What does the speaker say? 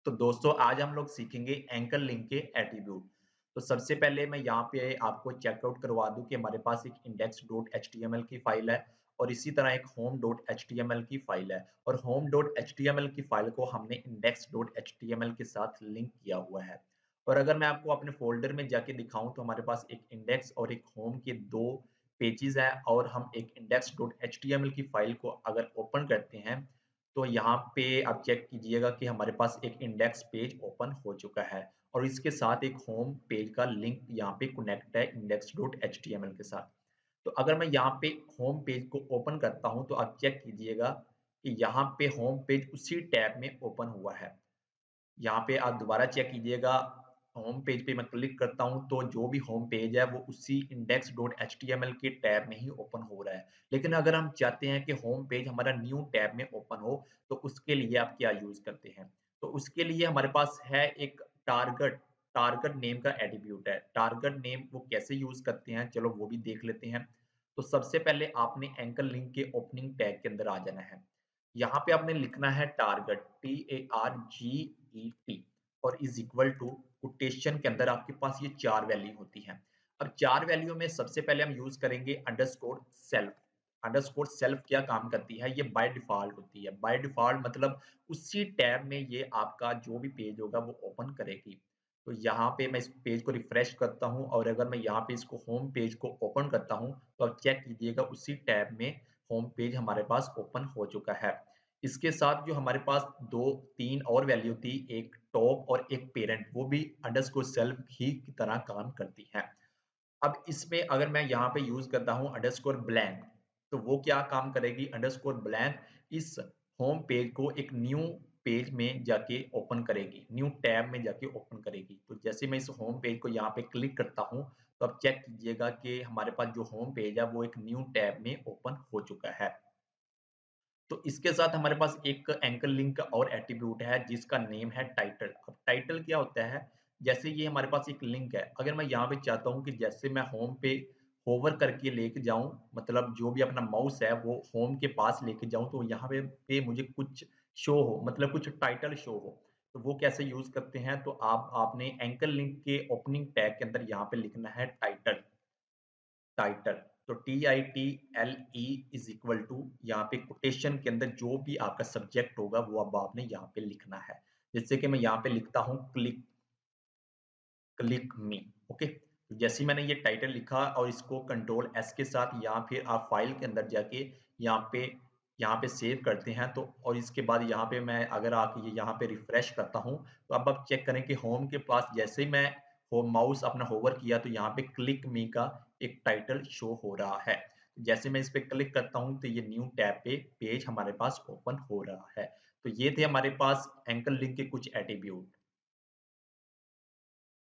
तो दोस्तों आज हम लोग सीखेंगे एंकर लिंक के एट्रीब्यूट। तो सबसे पहले मैं यहाँ पे आपको चेकआउट करवा दूं कि हमारे पास एक index.html की फाइल है और इसी तरह एक home.html की फाइल है और home.html की फाइल को हमने index.html के साथ लिंक किया हुआ है। और अगर मैं आपको अपने फोल्डर में जाके दिखाऊं तो हमारे पास एक इंडेक्स और एक होम के दो पेजेस है और हम एक index.html की फाइल को अगर ओपन करते हैं तो यहाँ पे आप चेक कीजिएगा कि हमारे पास एक इंडेक्स पेज ओपन हो चुका है और इसके साथ एक होम पेज का लिंक यहाँ पे कनेक्ट है index.html के साथ। तो अगर मैं यहाँ पे होम पेज को ओपन करता हूँ तो आप चेक कीजिएगा कि यहाँ पे होम पेज उसी टैब में ओपन हुआ है। यहाँ पे आप दोबारा चेक कीजिएगा, होम पेज पे मैं क्लिक करता हूँ तो जो भी होम पेज है वो उसी index.html के टैब में ही ओपन हो रहा है। लेकिन अगर हम चाहते हैं कि होम पेज हमारा न्यू टैब में ओपन हो तो उसके लिए आप क्या यूज़ करते हैं? तो उसके लिए हमारे पास है एक टारगेट टारगेट नेम का एट्रीब्यूट है। टारगेट नेम वो कैसे यूज़ करते हैं चलो वो भी देख लेते हैं। तो सबसे पहले आपने एंकर लिंक के ओपनिंग टैग के अंदर आ जाना है। यहाँ पे आपने लिखना है टारगेट TARGET और इज इक्वल टू कोटेशन के अंदर आपके पास ये 4 वैल्यू होती हैं। अब 4 वैल्यू में सबसे पहले हम यूज करेंगे अंडरस्कोर सेल्फ। अंडरस्कोर सेल्फ क्या काम करती है? ये बाय डिफॉल्ट होती है। बाय डिफॉल्ट मतलब उसी टैब में ये आपका जो भी पेज होगा वो ओपन करेगी। तो यहाँ पे मैं इस पेज को रिफ्रेश करता हूँ और अगर मैं यहाँ पे इसको होम पेज को ओपन करता हूँ तो आप चेक कीजिएगा उसी टैब में होम पेज हमारे पास ओपन हो चुका है। इसके साथ जो हमारे पास 2-3 और वैल्यू थी, एक टॉप और एक पेरेंट, वो भी अंडरस्कोर सेल्फ ही की तरह काम करती हैं। अब इसमें अगर मैं यहाँ पे यूज़ करता हूँ अंडरस्कोर ब्लैंक, तो वो क्या काम करेगी? अंडरस्कोर ब्लैंक इस होम पेज को एक न्यू पेज में जाके ओपन करेगी, न्यू टैब में जाके ओपन करेगी। तो जैसे मैं इस होम पेज को यहाँ पे क्लिक करता हूँ, तो आप चेक कीजिएगा कि हमारे पास जो होम पेज है, वो एक न्यू टैब में ओपन हो चुका है। तो इसके साथ हमारे पास एक एंकर लिंक का और एट्रीब्यूट है जिसका नेम है टाइटल। अब टाइटल क्या होता है? जैसे ये हमारे पास एक लिंक है, अगर मैं यहाँ पे चाहता हूँ कि जैसे मैं होम पे होवर करके लेके जाऊँ, मतलब जो भी अपना माउस है वो होम के पास लेके जाऊँ तो यहाँ पे मुझे कुछ शो हो, मतलब कुछ टाइटल शो हो। तो वो कैसे यूज़ करते हैं? तो आपने एंकर लिंक के ओपनिंग टैग के अंदर यहाँ पे लिखना है टाइटल। टाइटल तो TITLE इज इक्वल टू यहाँ पे कोटेशन के अंदर जो भी आपका सब्जेक्ट होगा वो अब आपने यहाँ पे लिखना है। जैसे कि मैं यहाँ पे लिखता हूँ क्लिक क्लिक मी। ओके, तो जैसे ही मैंने ये टाइटल लिखा और इसको कंट्रोल एस के साथ या फिर आप फाइल के अंदर जाके यहाँ पे सेव करते हैं तो और इसके बाद यहाँ पे मैं अगर आके ये यहाँ पे रिफ्रेश करता हूँ तो अब आप चेक करें कि होम के पास जैसे ही मैं होम माउस अपना होवर किया तो यहाँ पे क्लिक मी का एक टाइटल शो हो रहा है। जैसे मैं इस पे क्लिक करता हूँ तो ये न्यू टैब पे पेज हमारे पास ओपन हो रहा है। तो ये थे हमारे पास एंकर लिंक के कुछ एट्रीब्यूट।